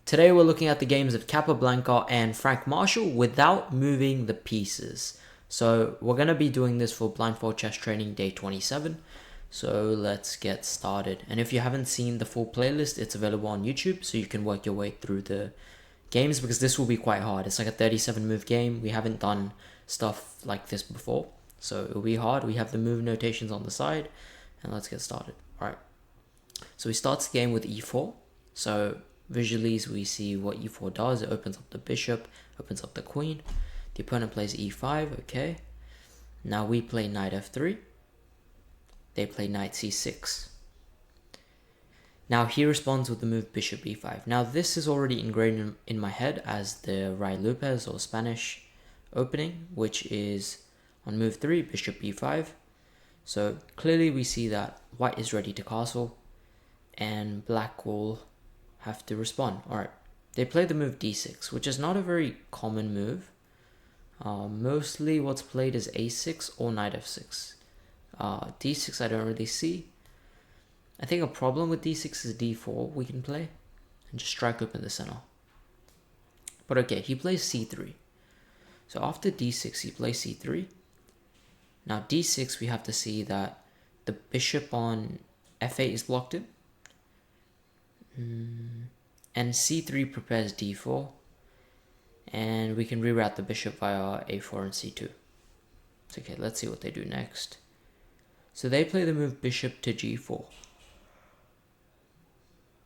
Today we're looking at the games of Capablanca and Frank Marshall without moving the pieces. So we're going to be doing this for Blindfold Chess Training Day 27. So let's get started. And if you haven't seen the full playlist, it's available on YouTube, so you can work your way through the games, because this will be quite hard. It's like a 37 move game. We haven't done stuff like this before, so it'll be hard. We have the move notations on the side, and let's get started. Alright, so we start the game with e4. So visually we see what e4 does. It opens up the bishop, opens up the queen. The opponent plays e5, okay. Now we play knight f3. They play knight c6. Now he responds with the move bishop e5. Now this is already ingrained in my head as the Ray Lopez or Spanish opening, which is on move 3, bishop e5. So clearly we see that white is ready to castle and black will have to respond. Alright, they play the move d6, which is not a very common move. Mostly what's played is a6 or knight f6. D6 I don't really see. I think a problem with d6 is d4 we can play and just strike open the center. But okay, he plays c3. So after d6 he plays c3. Now d6 we have to see that the bishop on f8 is blocked in. And c3 prepares d4. And we can reroute the bishop via a4 and c2. So okay, let's see what they do next. So they play the move bishop to g4.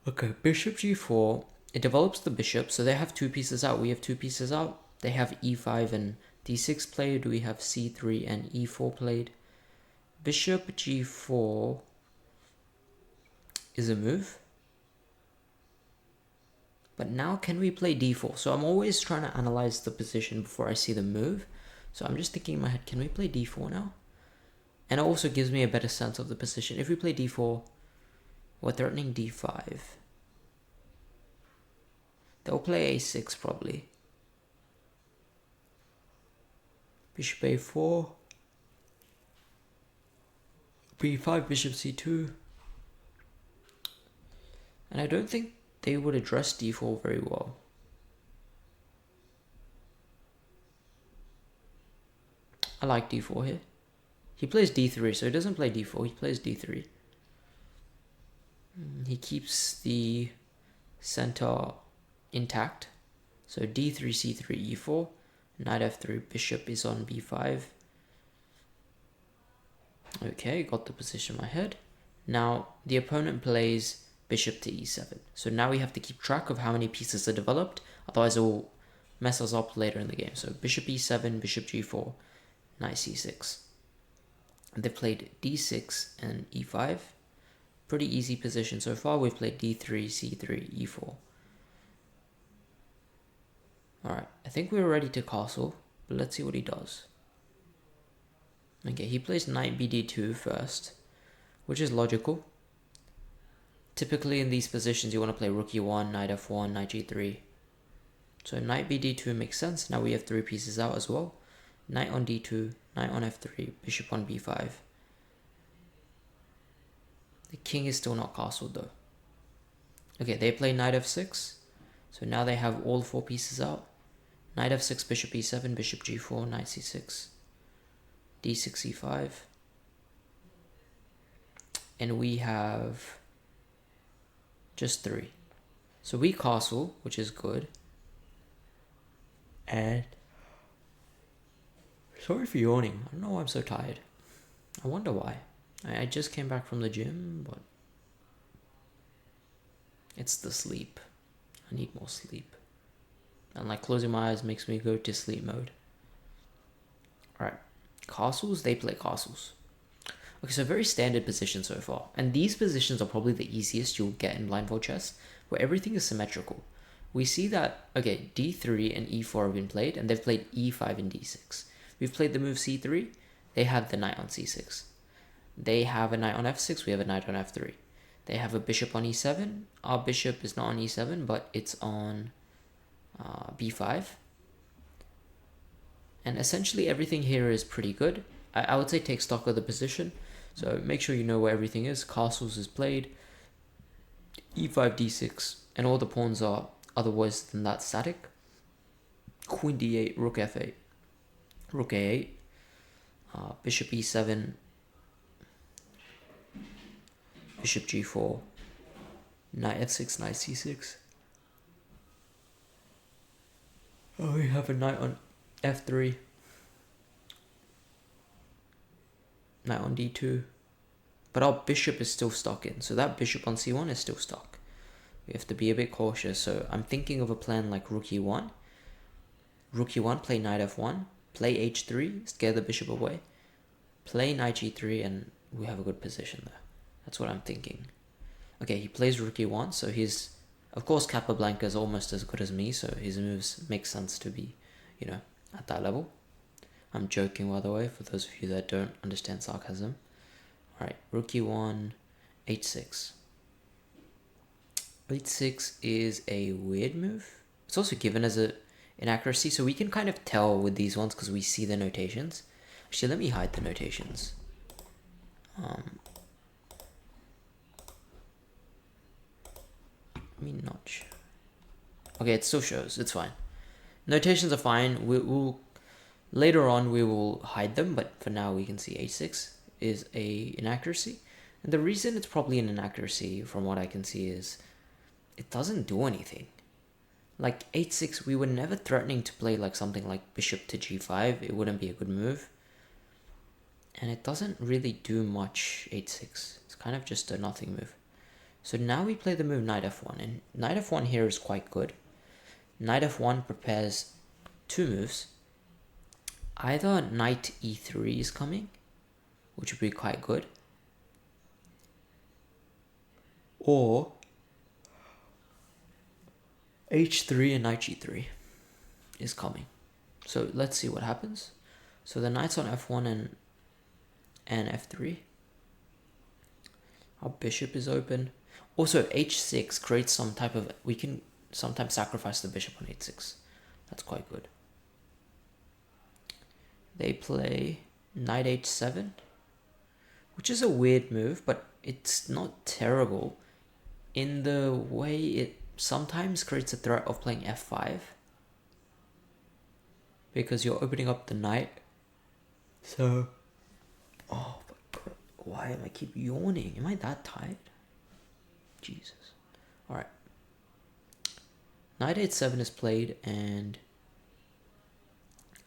Okay, bishop g4, it develops the bishop, so they have two pieces out. We have two pieces out. They have e5 and d6 played. We have c3 and e4 played. Bishop g4 is a move. But now can we play d4? So I'm always trying to analyze the position before I see the move. So I'm just thinking in my head, can we play d4 now? And it also gives me a better sense of the position. If we play d4, we're threatening d5. They'll play a6 probably. Bishop a4. b5, bishop c2. And I don't think they would address d4 very well. I like d4 here. He plays d3, so he doesn't play d4, he plays d3. He keeps the center intact. So d3, c3, e4, knight f3, bishop is on b5. Okay, got the position in my head. Now the opponent plays bishop to e7. So now we have to keep track of how many pieces are developed, otherwise it will mess us up later in the game. So bishop e7, bishop g4, knight c6. They played d6 and e5. Pretty easy position so far. We've played d3, c3, e4. Alright, I think we're ready to castle, but let's see what he does. Okay, he plays knight bd2 first, which is logical. Typically in these positions you want to play rook e1, knight f1, knight g3. So knight bd2 makes sense. Now we have three pieces out as well. Knight on d2, knight on f3, bishop on b5. The king is still not castled though. Okay, they play knight f6. So now they have all four pieces out. Knight f6, bishop e7, bishop g4, knight c6, d6, e5. And we have just three. So we castle, which is good. And sorry for yawning. I don't know why I'm so tired. I wonder why. I just came back from the gym, but it's the sleep. I need more sleep. And like closing my eyes makes me go to sleep mode. Alright. Castles, they play castles. Okay, so very standard position so far. And these positions are probably the easiest you'll get in blindfold chess, where everything is symmetrical. We see that, okay, d3 and e4 have been played, and they've played e5 and d6. We've played the move c3, they have the knight on c6. They have a knight on f6, we have a knight on f3. They have a bishop on e7. Our bishop is not on e7, but it's on b5. And essentially everything here is pretty good. I would say take stock of the position. So make sure you know where everything is. Castles is played, e5, d6, and all the pawns are otherwise than that static. Queen d8, rook f8, rook a8, bishop e7, bishop g4, knight f6, knight c6. Oh, we have a knight on f3, knight on d2, but our bishop is still stuck in, so that bishop on c1 is still stuck. We have to be a bit cautious, so I'm thinking of a plan like rook e1, play knight f1, play h3, scare the bishop away, play knight g3, and we have a good position there. That's what I'm thinking. Okay, he plays rook e1, so he's, of course, Capablanca is almost as good as me, so his moves make sense to be, at that level. I'm joking, by the way, for those of you that don't understand sarcasm. Alright, rook e1, h6. h6 is a weird move. It's also given as a inaccuracy, so we can kind of tell with these ones because we see the notations. Actually, let me hide the notations. Let me notch. Okay, it still shows. It's fine. Notations are fine. We'll later on we will hide them, but for now we can see h6 is a inaccuracy. And the reason it's probably an inaccuracy, from what I can see, is it doesn't do anything. Like h6, we were never threatening to play like something like bishop to g5. It wouldn't be a good move. And it doesn't really do much, h6. It's kind of just a nothing move. So now we play the move knight f1. And knight f1 here is quite good. Knight f1 prepares two moves. Either knight e3 is coming, which would be quite good. Or h3 and knight g3 is coming. So let's see what happens. So the knight's on f1 and f3. Our bishop is open. Also h6 creates some type of, we can sometimes sacrifice the bishop on h6. That's quite good. They play knight h7, which is a weird move, but it's not terrible in the way it sometimes creates a threat of playing f5 because you're opening up the knight. So, oh my god, why am I keep yawning? Am I that tired? Jesus. Alright. Knight h7 is played, and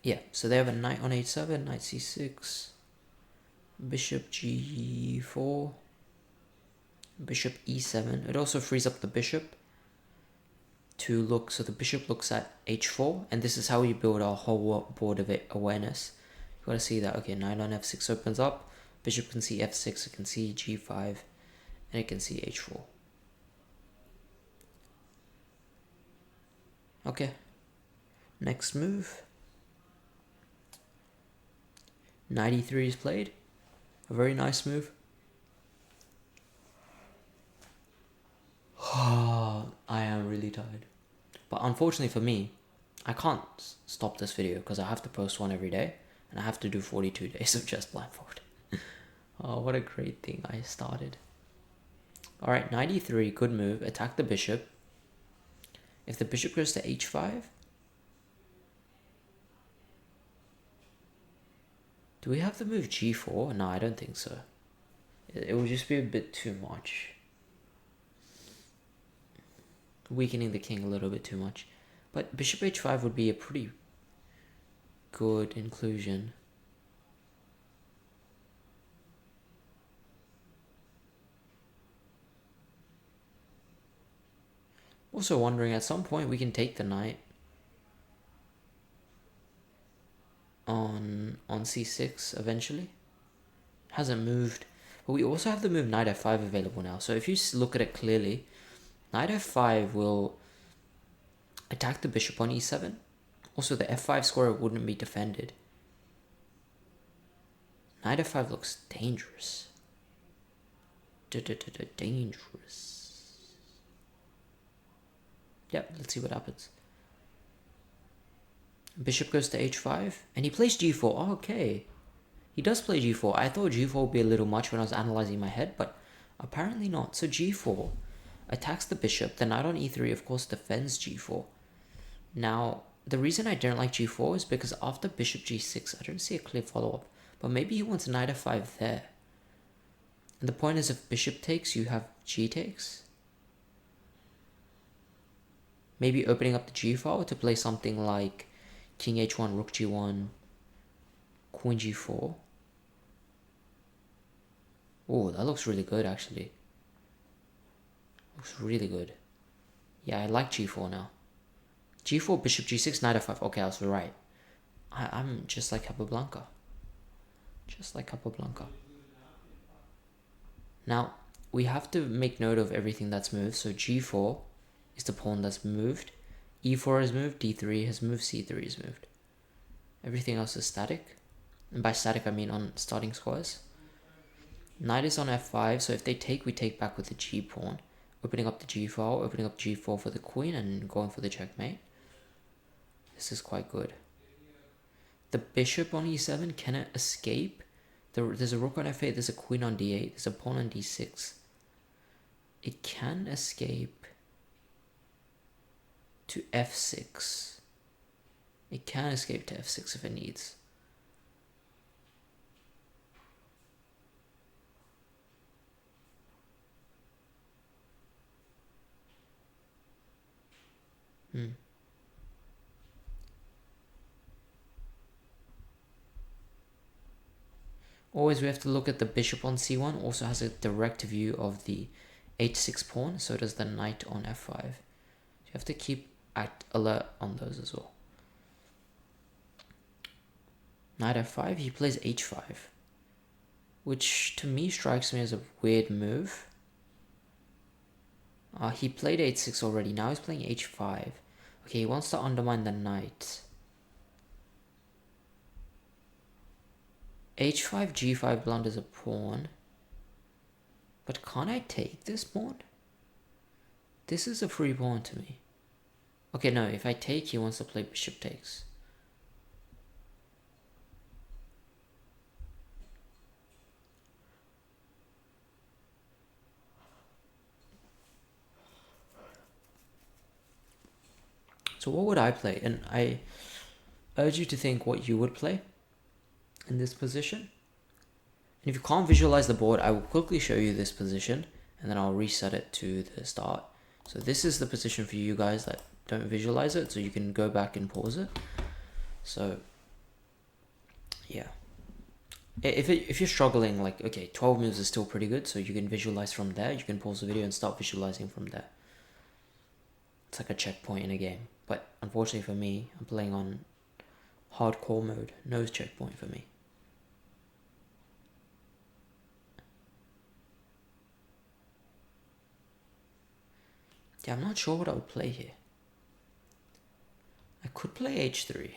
yeah, so they have a knight on h7, knight c6, bishop g4, bishop e7. It also frees up the bishop to look, so the bishop looks at h4, and this is how we build our whole board of awareness. You gotta see that, okay, knight on f6 opens up, bishop can see f6, it can see g5, and it can see h4. Okay, next move. Knight e3 is played. A very nice move. I am really tired. But unfortunately for me, I can't stop this video because I have to post one every day. And I have to do 42 days of just Blindfold. Oh, what a great thing I started. Alright, knight e3, good move. Attack the bishop. If the bishop goes to h5, do we have the move g4? No, I don't think so. It will just be a bit too much. Weakening the king a little bit too much. But bishop h5 would be a pretty good inclusion. Also wondering, at some point we can take the knight on c6 eventually. Hasn't moved. But we also have the move knight f5 available now. So if you look at it clearly, knight f5 will attack the bishop on e7. Also, the f5 square wouldn't be defended. Knight f5 looks dangerous. Dangerous. Yep, let's see what happens. Bishop goes to h5, and he plays g4. Oh, okay. He does play g4. I thought g4 would be a little much when I was analyzing my head, but apparently not. So g4. attacks the bishop. The knight on e3, of course, defends g4. Now, the reason I don't like g4 is because after bishop g6, I don't see a clear follow-up. But maybe he wants knight f5 there. And the point is, if bishop takes, you have g takes. Maybe opening up the g file to play something like king h1, rook g1, queen g4. Oh, that looks really good, actually. Looks really good. Yeah, I like g4 now. g4, bishop g6, knight f5. Okay, I was right. I'm just like Capablanca. Just like Capablanca. Now, we have to make note of everything that's moved. So g4 is the pawn that's moved. e4 has moved, d3 has moved, c3 has moved. Everything else is static. And by static, I mean on starting squares. Knight is on f5, so if they take, we take back with the g pawn. Opening up the g file, opening up g4 for the queen, and going for the checkmate. This is quite good. The bishop on e7, can it escape? There's a rook on f8, there's a queen on d8, there's a pawn on d6. It can escape to f6. It can escape to f6 if it needs. Always we have to look at the bishop on c1, also has a direct view of the h6 pawn, so does the knight on f5. You have to keep alert on those as well. Knight f5, he plays h5, which to me strikes me as a weird move. He played h6 already, now he's playing h5. Okay, he wants to undermine the knight. h5, g5 blunders a pawn. But can't I take this pawn? This is a free pawn to me. Okay, no, if I take, he wants to play bishop takes. So what would I play? And I urge you to think what you would play in this position. And if you can't visualize the board, I will quickly show you this position and then I'll reset it to the start. So this is the position for you guys that don't visualize it, so you can go back and pause it. So yeah, if you're struggling, like, okay, 12 moves is still pretty good, so you can visualize from there. You can pause the video and start visualizing from there. It's like a checkpoint in a game. But unfortunately for me, I'm playing on hardcore mode. No checkpoint for me. Yeah, I'm not sure what I would play here. I could play h3.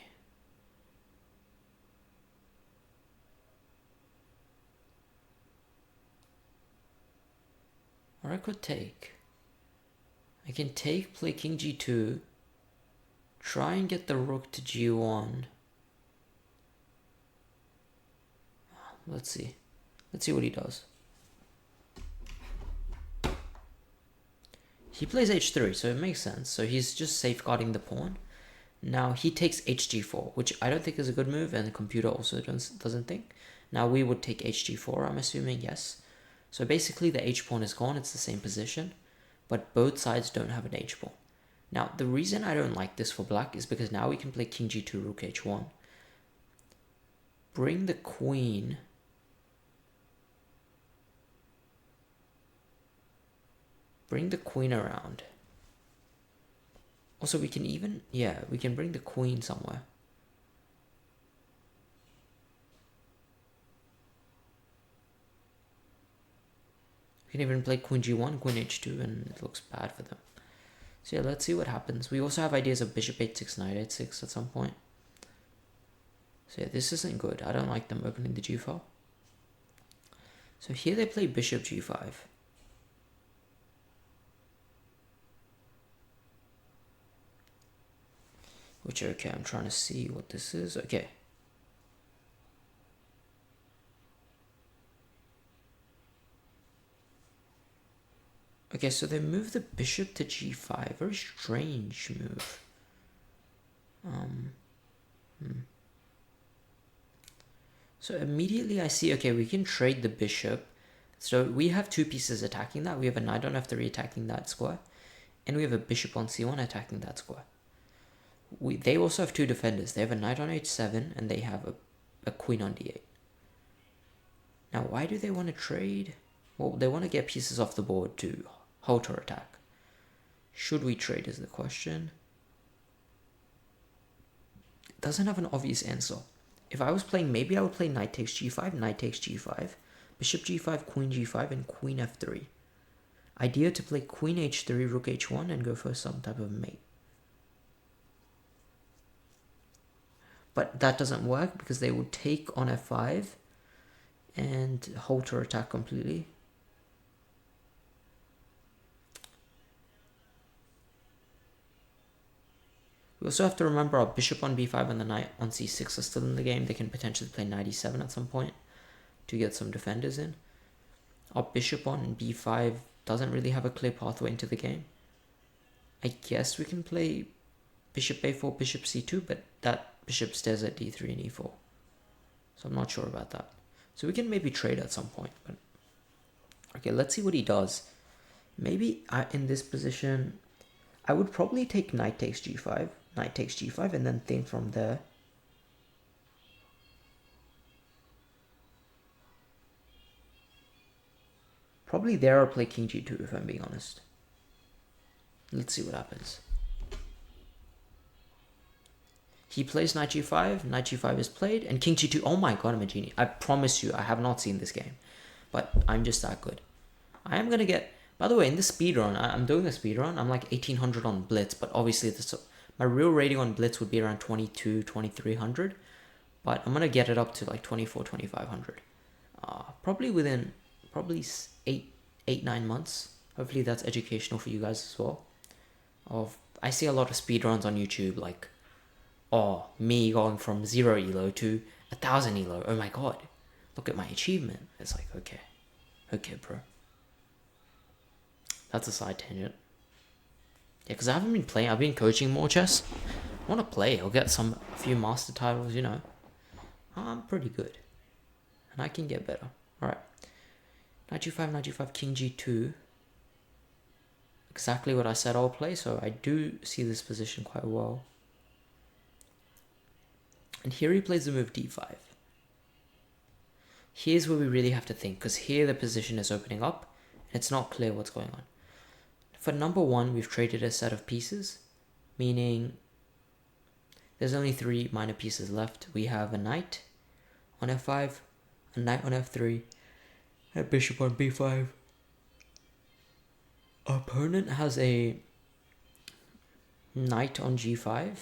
Or I could take. I can take, play king g2, try and get the rook to g1. Let's see. Let's see what he does. He plays h3, so it makes sense. So he's just safeguarding the pawn. Now he takes hg4, which I don't think is a good move, and the computer also doesn't think. Now we would take hg4, I'm assuming, yes. So basically the h-pawn is gone, it's the same position, but both sides don't have an h-pawn. Now the reason I don't like this for black is because now we can play king g2, rook h1. Bring the queen. Bring the queen around. Also, we can even, yeah, we can bring the queen somewhere. We can even play queen g1, queen h2, and it looks bad for them. So yeah, let's see what happens. We also have ideas of bishop h6, knight h6 at some point. So yeah, this isn't good. I don't like them opening the g file. So here they play bishop g5. Which, okay, I'm trying to see what this is. Okay. Okay, so they move the bishop to g5. Very strange move. So immediately I see, okay, we can trade the bishop. So we have two pieces attacking that. We have a knight on f3 attacking that square. And we have a bishop on c1 attacking that square. They also have two defenders. They have a knight on h7 and they have a queen on d8. Now, why do they want to trade? Well, they want to get pieces off the board to halt our attack. Should we trade is the question. It doesn't have an obvious answer. If I was playing, maybe I would play knight takes g5, knight takes g5, bishop g5, queen g5, and queen f3. Idea to play queen h3, rook h1, and go for some type of mate. But that doesn't work because they would take on f5 and halt our attack completely. We also have to remember our bishop on b5 and the knight on c6 are still in the game. They can potentially play knight e7 at some point to get some defenders in. Our bishop on b5 doesn't really have a clear pathway into the game. I guess we can play bishop a4, bishop c2, but that bishop stays at d3 and e4. So I'm not sure about that. So we can maybe trade at some point. But okay, let's see what he does. Maybe in this position, I would probably take knight takes g5, knight takes g5, and then think from there. Probably there I'll play king g2 if I'm being honest. Let's see what happens. He plays knight g5, knight g5 is played, and king g2. Oh my god, I'm a genius. I promise you, I have not seen this game. But I'm just that good. I am going to get... By the way, in the speedrun, I'm doing a speedrun. I'm like 1800 on Blitz, but obviously my real rating on Blitz would be around 22, 2300. But I'm going to get it up to like 24, 2500. Probably within 8, 9 months. Hopefully that's educational for you guys as well. I see a lot of speedruns on YouTube, like, me going from 0 elo to 1000 elo. Oh my god, look at my achievement. It's like, okay bro. That's a side tangent. Yeah, because I haven't been playing. I've been coaching more chess. I want to play. I'll get a few master titles, you know. I'm pretty good. And I can get better. Alright. Knight g5, knight g5, king g2. Exactly what I said I'll play, so I do see this position quite well. And here he plays the move d5. Here's where we really have to think, because here the position is opening up, and it's not clear what's going on. For number one, we've traded a set of pieces, meaning there's only 3 minor pieces left. We have a knight on f5, a knight on f3, a bishop on b5. Our opponent has a knight on g5,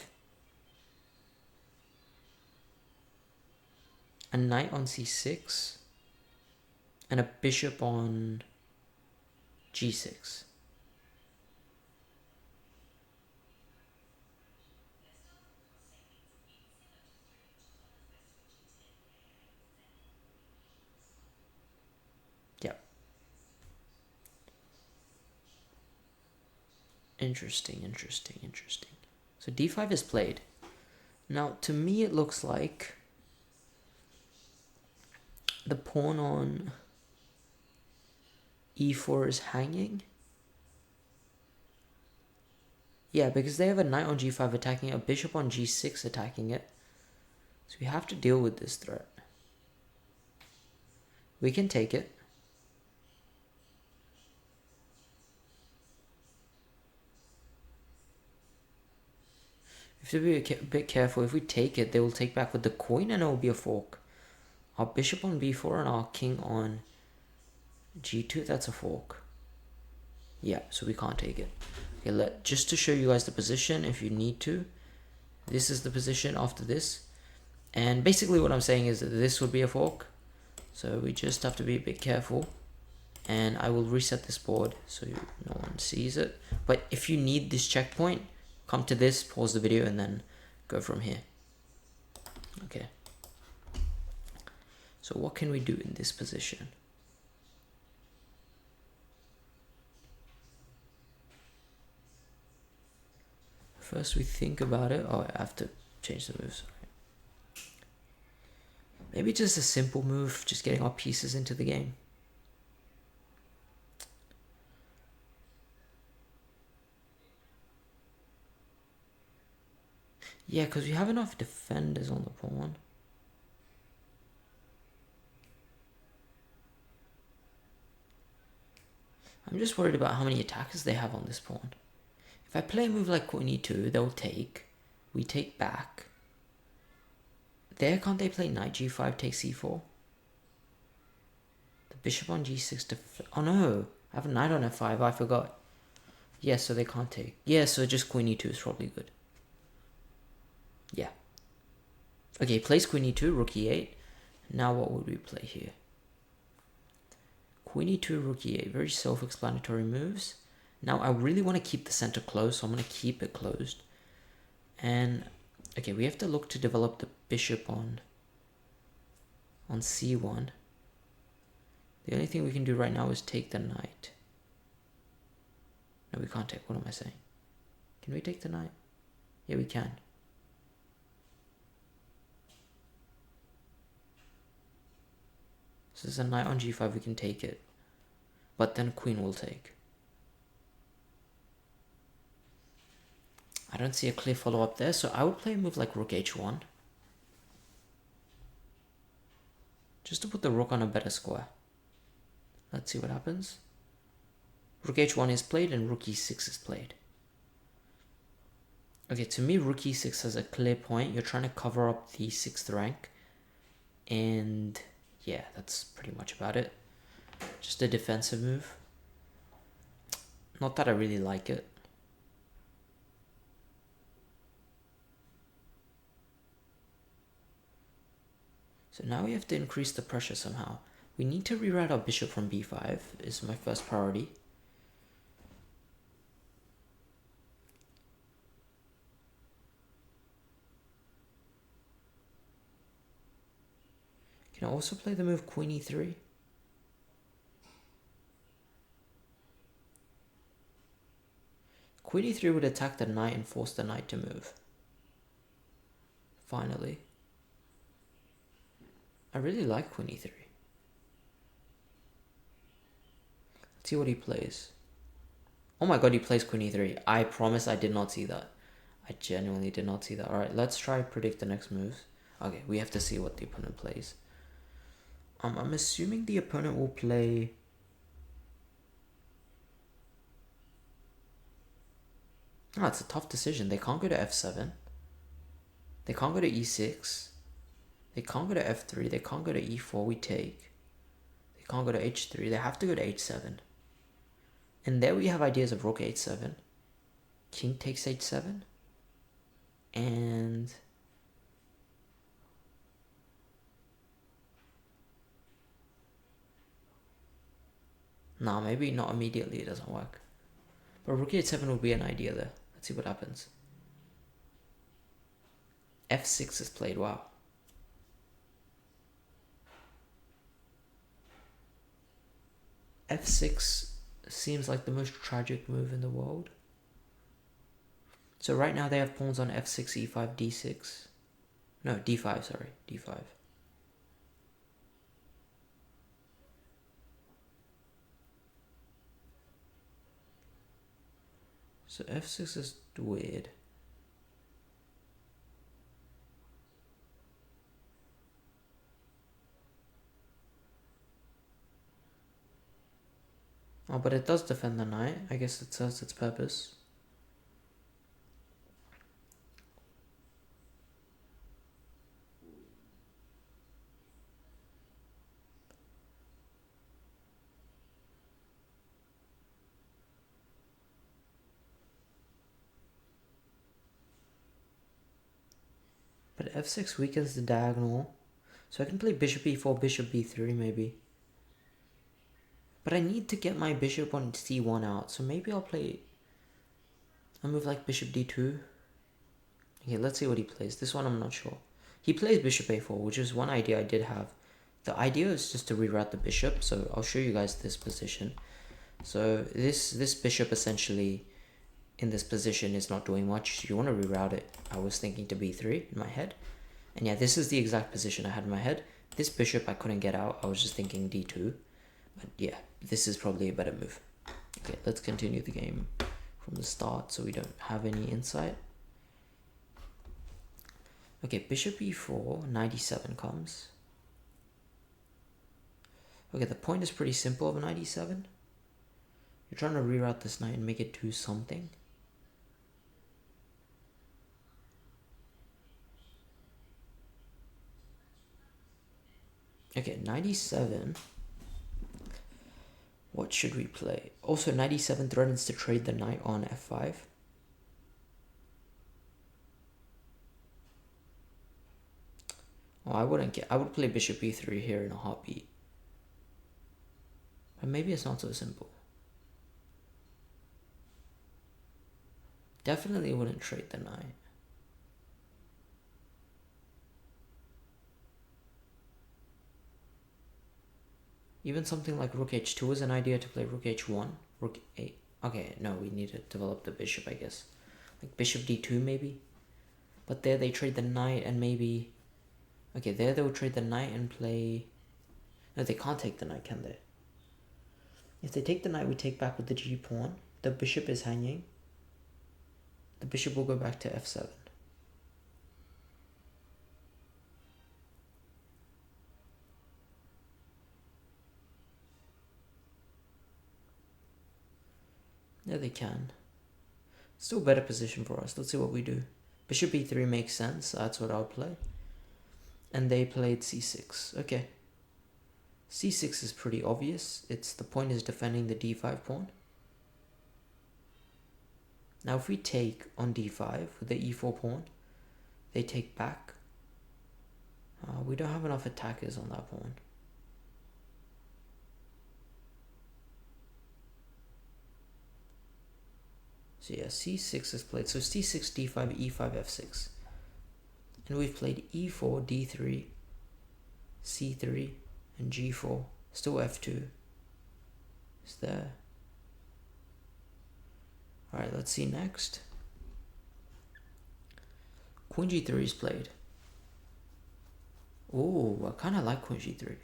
a knight on c6, and a bishop on g6. Yep. Interesting. So d5 is played. Now, to me, it looks like the pawn on e4 is hanging. Yeah, because they have a knight on g5 attacking it, a bishop on g6 attacking it. So we have to deal with this threat. We can take it. We have to be a bit careful. If we take it, they will take back with the queen and it will be a fork. Our bishop on b4 and our king on g2, that's a fork. Yeah, so we can't take it. Okay, just to show you guys the position, if you need to, this is the position after this. And basically what I'm saying is that this would be a fork. So we just have to be a bit careful. And I will reset this board so no one sees it. But if you need this checkpoint, come to this, pause the video, and then go from here. Okay. So what can we do in this position? first we think about it. Oh, I have to change the moves. Maybe just a simple move, just getting our pieces into the game. Yeah, because we have enough defenders on the pawn. I'm just worried about how many attackers they have on this pawn. If I play a move like queen e2, they'll take. We take back. There, can't they play knight g5, take c4? The bishop on g6 oh no, I have a knight on f5, I forgot. Yeah, so they can't take. Yeah, so just queen e2 is probably good. Yeah. Okay, plays queen e2, rook e8. Now what would we play here? Queen e2, rook e8, very self-explanatory moves. Now I really want to keep the center closed, so I'm going to keep it closed. And, okay, we have to look to develop the bishop on c1. The only thing we can do right now is take the knight. No, we can't take, what am I saying? Can we take the knight? Yeah, we can. So there's a knight on g5, we can take it. But then queen will take. I don't see a clear follow-up there, so I would play a move like rook h1. Just to put the rook on a better square. Let's see what happens. Rook h1 is played and rook e6 is played. Okay, to me rook e6 has a clear point. You're trying to cover up the 6th rank. And yeah, that's pretty much about it. Just a defensive move. Not that I really like it. So now we have to increase the pressure somehow. We need to reroute our bishop from b5 is my first priority. Can I also play the move queen e3? Queen e3 would attack the knight and force the knight to move. Finally. I really like queen e3. Let's see what he plays. Oh my god, he plays queen e3. I promise I did not see that. I genuinely did not see that. Alright, let's try predict the next moves. Okay, we have to see what the opponent plays. I'm assuming the opponent will play... Oh, it's a tough decision. They can't go to f7. They can't go to e6. They can't go to f3. They can't go to e4. We take. They can't go to h3. They have to go to h7. And there we have ideas of rook h7. King takes h7. And... nah, maybe not immediately. It doesn't work. But rook h7 would be an idea there. Let's see what happens. f6 is played. Wow. f6 seems like the most tragic move in the world. So right now they have pawns on f6, e5, d6. No, d5, sorry. d5. So f6 is weird. Oh, but it does defend the knight. I guess it serves its purpose. But f6 weakens the diagonal. So I can play bishop e4, bishop b3 maybe. But I need to get my bishop on c1 out. So maybe I'll play a move like bishop d2. Okay, let's see what he plays. This one I'm not sure. He plays bishop a4, which is one idea I did have. The idea is just to reroute the bishop. So I'll show you guys this position. So this bishop essentially in this position is not doing much. So you want to reroute it. I was thinking to b3 in my head. And yeah, this is the exact position I had in my head. This bishop I couldn't get out. I was just thinking d2. But yeah, this is probably a better move. Okay, let's continue the game from the start so we don't have any insight. Okay, bishop e4, knight e7 comes. Okay, the point is pretty simple of knight e7. You're trying to reroute this knight and make it do something. Okay, knight e7. What should we play? Also, knight e7 threatens to trade the knight on f5. Oh, I would play bishop e3 here in a heartbeat. But maybe it's not so simple. Definitely wouldn't trade the knight. Even something like rook h2 is an idea to play rook h1, rook a. Okay, no, we need to develop the bishop, I guess. Like bishop d2 maybe. But there they trade the knight and maybe... Okay, there they'll trade the knight and play... No, they can't take the knight, can they? If they take the knight, we take back with the g pawn. The bishop is hanging. The bishop will go back to f7. Yeah, they can. Still better position for us. Let's see what we do. Bishop e3 makes sense. That's what I'll play. And they played c6. Okay. c6 is pretty obvious. The point is defending the d5 pawn. Now if we take on d5 with the e4 pawn, they take back. We don't have enough attackers on that pawn. So yeah, c6 is played. So c6, d5, e5, f6. And we've played e4, d3, c3, and g4. Still f2 is there. Alright, let's see next. Queen g3 is played. Oh, I kind of like queen g3.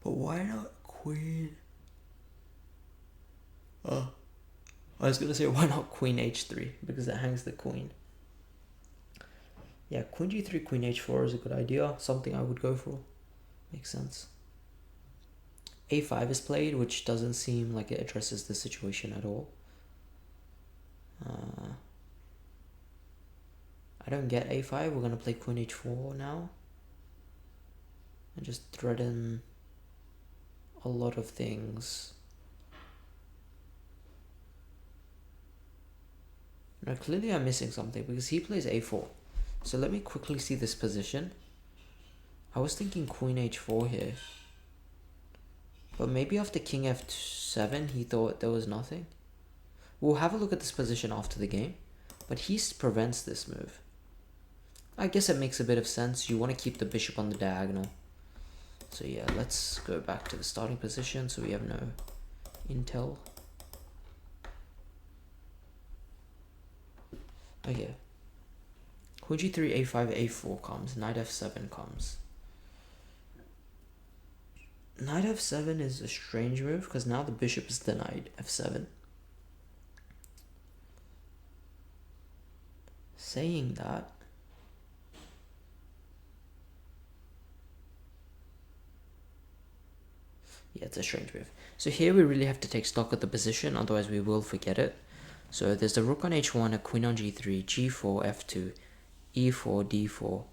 But why not queen? I was gonna say why not queen h3 because it hangs the queen. Yeah, queen g3, queen h4 is a good idea. Something I would go for. Makes sense. a5 is played, which doesn't seem like it addresses the situation at all. I don't get a5. We're gonna play queen h4 now. And just threaten a lot of things. Now clearly I'm missing something because he plays a4. So let me quickly see this position. I was thinking queen h4 here. But maybe after king f7 he thought there was nothing. We'll have a look at this position after the game. But he prevents this move. I guess it makes a bit of sense. You want to keep the bishop on the diagonal. So yeah, let's go back to the starting position so we have no intel. Okay. Queen g3, a5, a4 comes. Knight f7 comes. Knight f7 is a strange move because now the bishop is denied f7. Saying that, yeah, it's a strange move. So here we really have to take stock of the position, otherwise we will forget it. So there's the rook on h1, a queen on g3, g4, f2, e4, d4,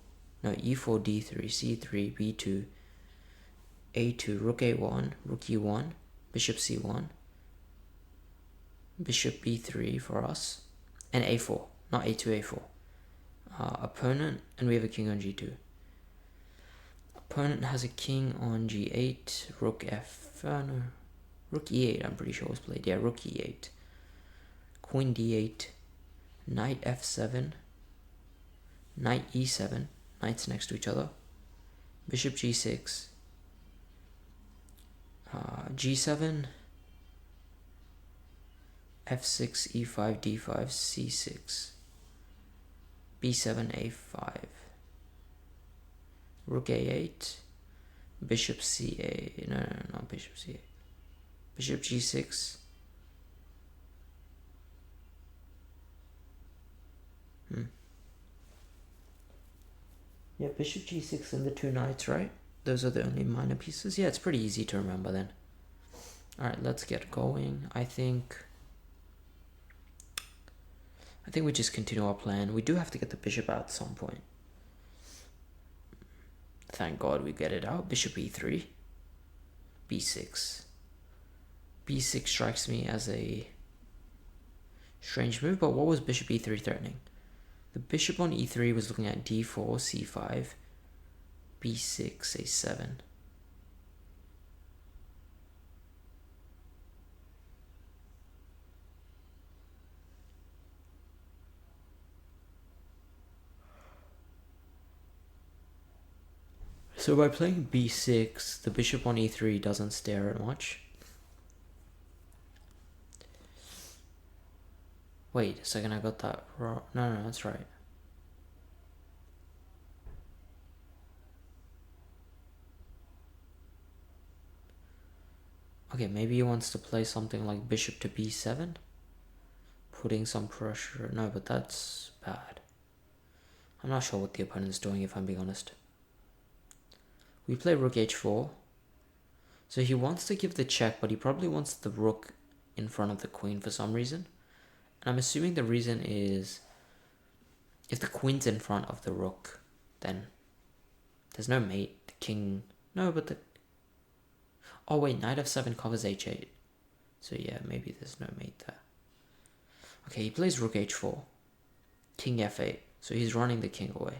no, e4, d3, c3, b2, a2, rook a1, rook e1, bishop c1, bishop b3 for us, and a4, not a2, a4. Opponent, and we have a king on g2. Opponent has a king on g8, rook no, rook e8 I'm pretty sure was played. Yeah, rook e8, queen d8, knight f7, knight e7, knights next to each other, bishop g6, G7, F6, E5, D5, C6, B7, A5, Rook A8, Bishop C8, no, not Bishop C8, Bishop G6, Yeah, Bishop G6 and the two knights, right? Those are the only minor pieces. Yeah, it's pretty easy to remember then. Alright, let's get going. I think we just continue our plan. We do have to get the bishop out at some point. Thank God we get it out. Bishop E3. B6. B6 strikes me as a strange move, but what was Bishop E3 threatening? The bishop on E3 was looking at D4, C5, B6, A7. So by playing B6, the bishop on E3 doesn't stare at much. Wait a second, I got that wrong. No, that's right. Okay, maybe he wants to play something like bishop to B7? Putting some pressure. No, but that's bad. I'm not sure what the opponent's doing, if I'm being honest. We play rook h4. So he wants to give the check, but he probably wants the rook in front of the queen for some reason. And I'm assuming the reason is if the queen's in front of the rook, then there's no mate. The king... No, but the... Oh wait, knight f7 covers h8. So yeah, maybe there's no mate there. Okay, he plays rook h4. King f8. So he's running the king away.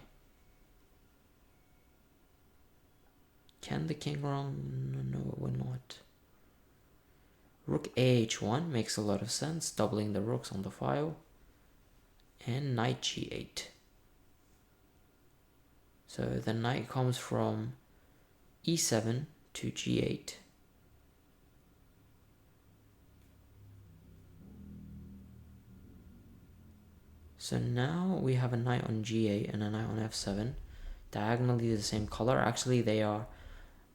Can the king run? No, it will not. Rook ah1 makes a lot of sense, doubling the rooks on the file. And knight g8. So the knight comes from e7 to g8. So now we have a knight on g8 and a knight on f7. Diagonally the same color. Actually, they are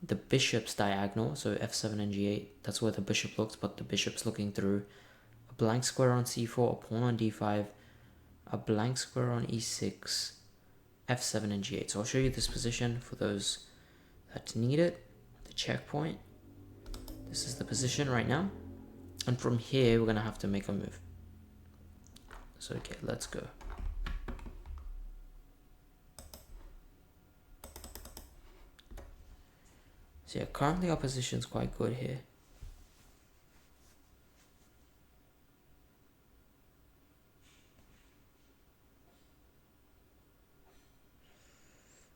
the bishop's diagonal. So f7 and g8, that's where the bishop looks, but the bishop's looking through a blank square on c4, a pawn on d5, a blank square on e6, f7 and g8. So I'll show you this position for those that need it. The checkpoint. This is the position right now. And from here, we're going to have to make a move. So, okay, let's go. So yeah, currently our position's quite good here.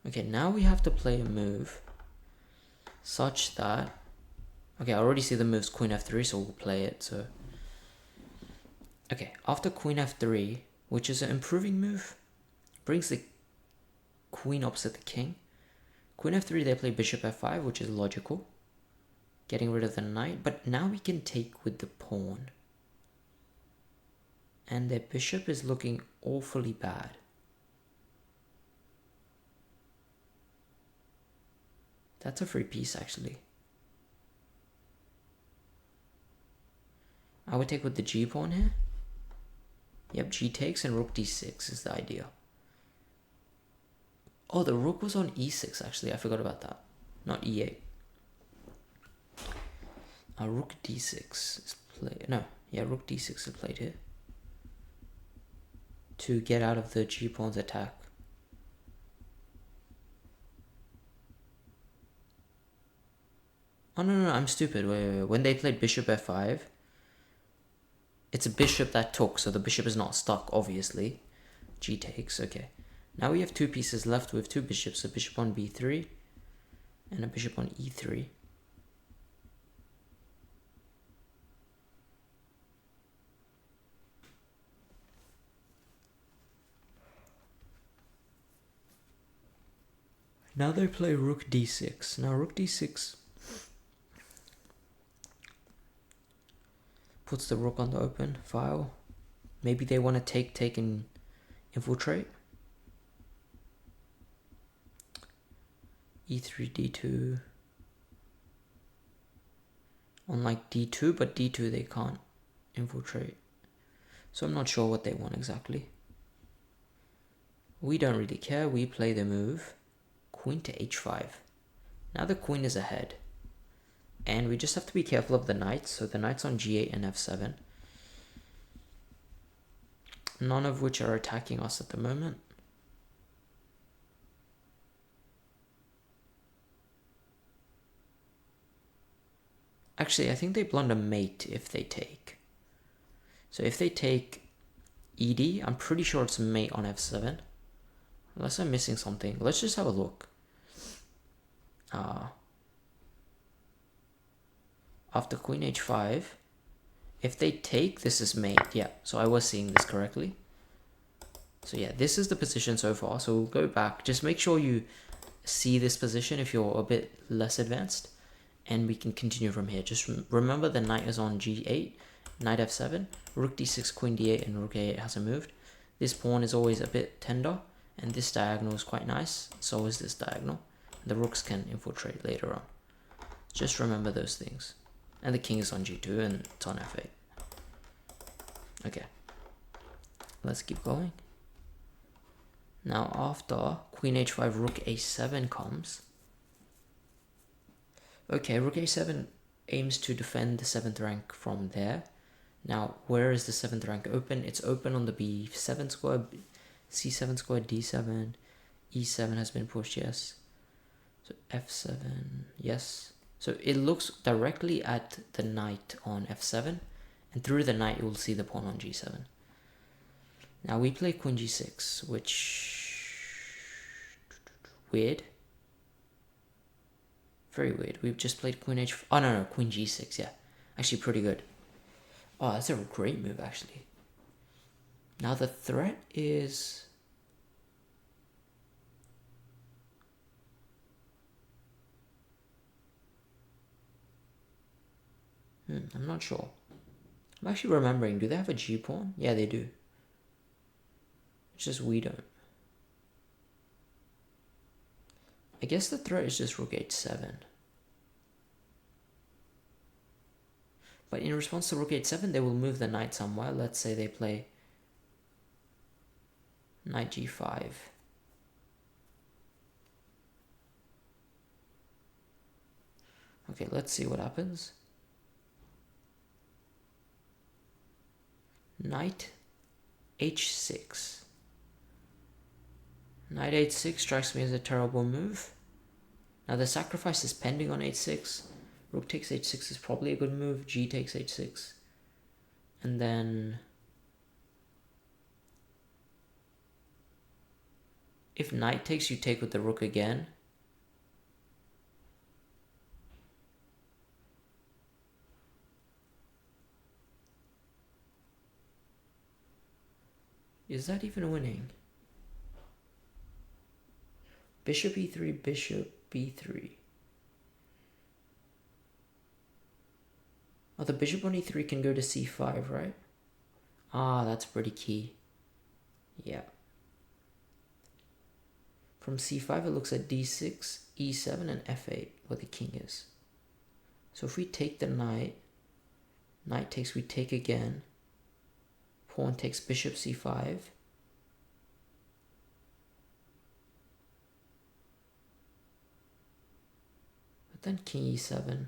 Okay, now we have to play a move such that... Okay, I already see the moves queen f3, so we'll play it, so... Okay, after queen f3, which is an improving move, brings the queen opposite the king. Queen f3, they play bishop f5, which is logical. Getting rid of the knight, but now we can take with the pawn. And their bishop is looking awfully bad. That's a free piece, actually. I would take with the g pawn here. Yep, g takes and rook d6 is the idea. Oh, the rook was on e6, actually. I forgot about that. Not e8. Rook d6 is played. No, yeah, rook d6 is played here. To get out of the g pawn's attack. Oh, no, I'm stupid. Wait. When they played bishop f5, it's a bishop that took, so the bishop is not stuck, obviously. G takes, okay. Now we have two pieces left with two bishops, a bishop on b3 and a bishop on e3. Now they play rook d6. Now rook d6 puts the rook on the open file. Maybe they want to take and infiltrate. E3, D2. On like D2, but D2 they can't infiltrate. So I'm not sure what they want exactly. We don't really care. We play the move. Queen to H5. Now the queen is ahead. And we just have to be careful of the knights. So the knight's on G8 and F7. None of which are attacking us at the moment. Actually, I think they blunder mate if they take. So if they take ED, I'm pretty sure it's mate on F7. Unless I'm missing something. Let's just have a look. After Queen H5, if they take, this is mate. Yeah, so I was seeing this correctly. So yeah, this is the position so far. So we'll go back. Just make sure you see this position if you're a bit less advanced. And we can continue from here. Just remember the knight is on G8, knight F7, rook D6, queen D8, and rook A8 hasn't moved. This pawn is always a bit tender, and this diagonal is quite nice. So is this diagonal. The rooks can infiltrate later on. Just remember those things. And the king is on G2 and it's on F8. Okay. Let's keep going. Now after Queen H5, Rook A7 comes. Okay, Rook A7 aims to defend the 7th rank from there. Now, where is the 7th rank open? It's open on the B7 square, C7 square, D7, E7 has been pushed, yes. So F7, yes. So it looks directly at the knight on F7, and through the knight you will see the pawn on G7. Now we play Queen G6, which... weird. Very weird. We've just played Queen H... oh, no, Queen G6, yeah. Actually, pretty good. Oh, that's a great move, actually. Now the threat is... I'm not sure. I'm actually remembering. Do they have a G pawn? Yeah, they do. It's just we don't. I guess the threat is just Rook H7. But in response to Rook H7, they will move the knight somewhere. Let's say they play Knight G5. Okay, let's see what happens. Knight H6. Knight H6 strikes me as a terrible move. Now the sacrifice is pending on H6. Rook takes H6 is probably a good move. G takes H6. And then... if knight takes, you take with the rook again. Is that even winning? Bishop E3, Bishop B3. Oh, the bishop on E3 can go to C5, right? Ah, that's pretty key. Yeah. From C5, it looks at D6, E7, and F8, where the king is. So if we take the knight, knight takes, we take again. Pawn takes bishop C5. But then king E7.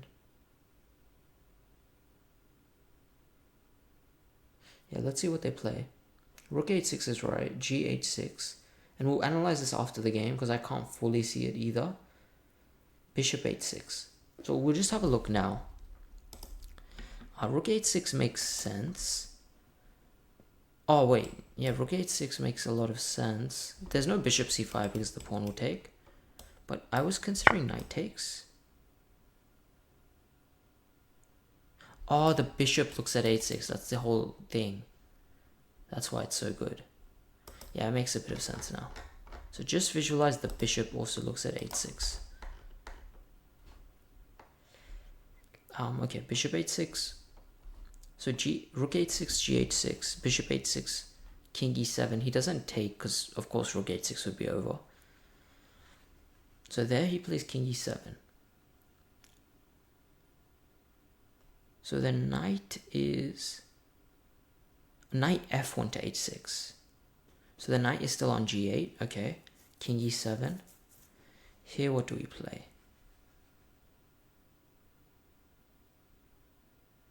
Yeah, let's see what they play. Rook H6 is right, G6. And we'll analyze this after the game because I can't fully see it either. Bishop H6. So we'll just have a look now. Rook H6 makes sense. Oh wait, yeah, Rook H6 makes a lot of sense. There's no Bishop C5 because the pawn will take. But I was considering knight takes. Oh, the bishop looks at H6. That's the whole thing. That's why it's so good. Yeah, it makes a bit of sense now. So just visualize the bishop also looks at H6. Okay, bishop H6. So rook h6, g h6, bishop h6, king e7. He doesn't take because, of course, rook h6 would be over. So there he plays king e7. So then knight f1 to h6. So the knight is still on g8. Okay, king e7. Here, what do we play?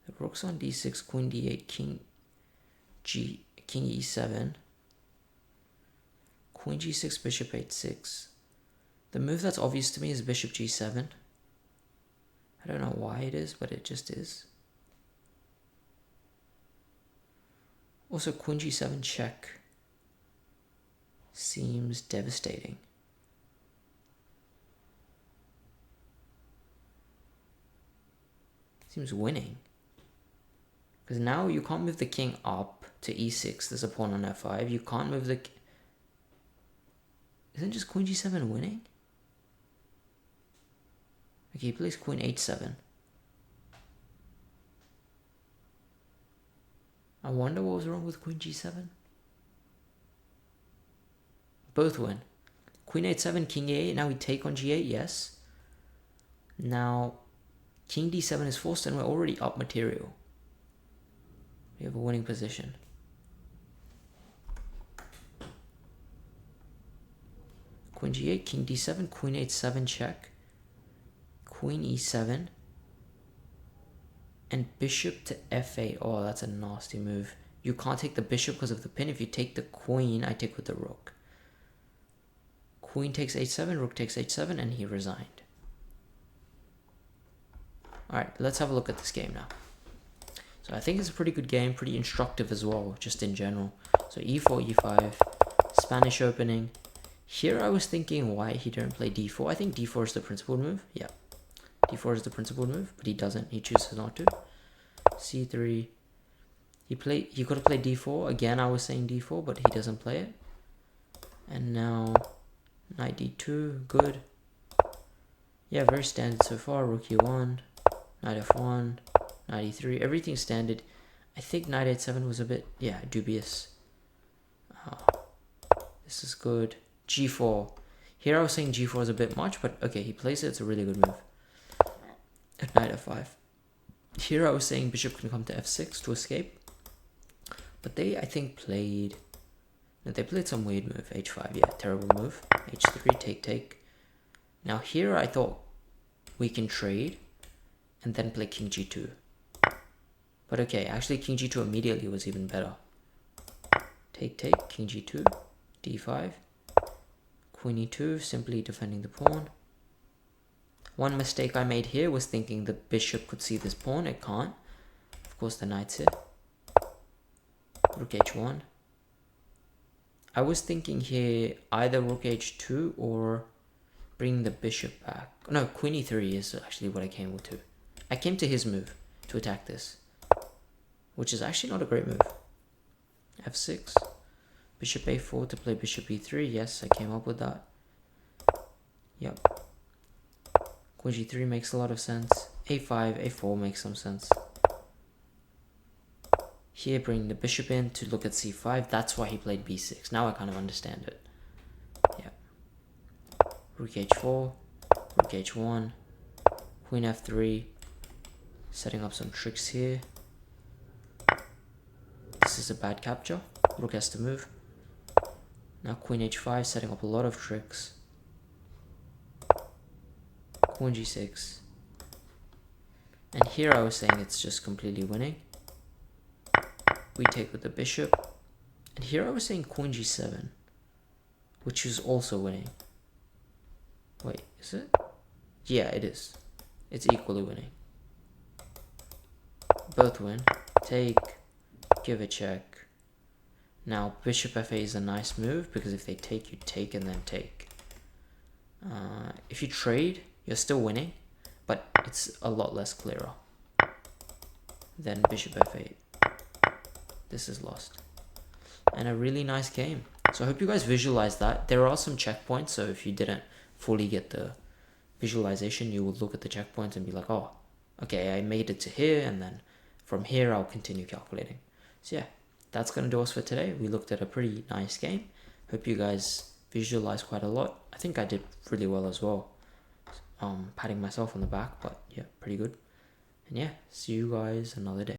The rook's on d6, queen d8, king e7, queen g6, bishop h6. The move that's obvious to me is bishop g7. I don't know why it is, but it just is. Also, queen g7 check seems devastating. Seems winning. Because now you can't move the king up to e6. There's a pawn on f5. You can't move the... Isn't just queen g7 winning? Okay, he plays queen h7. I wonder what was wrong with queen g7. Both win. Queen h7, king a8. Now we take on g8, yes. Now, king d7 is forced and we're already up material. We have a winning position. Queen g8, king d7, queen h7 check. Queen e7. And bishop to f8. Oh, that's a nasty move. You can't take the bishop because of the pin. If you take the queen, I take with the rook. Queen takes h7, rook takes h7, and he resigned. Alright, let's have a look at this game now. So I think it's a pretty good game, pretty instructive as well, just in general. So e4, e5, Spanish opening. Here I was thinking why he didn't play d4. I think d4 is the principal move. Yeah, d4 is the principal move, but he doesn't. He chooses not to. c3. He could have played d4. Again, I was saying d4, but he doesn't play it. And now knight d2, good. Yeah, very standard so far. Rook e1, knight f1, knight e3, everything standard. I think knight h7 was a bit, yeah, dubious. This is good. g4. Here I was saying g4 is a bit much, but okay, he plays it. It's a really good move. At knight f5. Here I was saying bishop can come to f6 to escape. But they, I think, played... No, they played some weird move. h5, yeah, terrible move. h3, take. Now here I thought we can trade and then play king g2. But okay, actually king g2 immediately was even better. Take, king g2, d5, queen e2, simply defending the pawn. One mistake I made here was thinking the bishop could see this pawn. It can't. Of course, the knight's here. Rook h1. I was thinking here either rook h2 or bring the bishop back. No, queen e3 is actually what I came to. I came to his move to attack this, which is actually not a great move. f6. Bishop a4 to play bishop e3. Yes, I came up with that. Yep. Queen g3 makes a lot of sense. a5, a4 makes some sense. Here, bring the bishop in to look at c5. That's why he played b6. Now I kind of understand it. Yeah. Rook h4, rook h1, queen f3. Setting up some tricks here. This is a bad capture. Rook has to move. Now queen h5, setting up a lot of tricks. Queen g6. And here I was saying it's just completely winning. We take with the bishop. And here I was saying queen g7, which is also winning. Wait, is it? Yeah, it is. It's equally winning. Both win. Take, give a check. Now bishop f8 is a nice move because if they take, you take and then take. If you trade, you're still winning, but it's a lot less clearer than bishop f8. This is lost. And a really nice game. So I hope you guys visualize that. There are some checkpoints, so if you didn't fully get the visualization, you would look at the checkpoints and be like, oh, okay, I made it to here, and then from here I'll continue calculating. So yeah, that's going to do us for today. We looked at a pretty nice game. Hope you guys visualized quite a lot. I think I did really well as well. Patting myself on the back, but yeah, pretty good. And yeah, see you guys another day.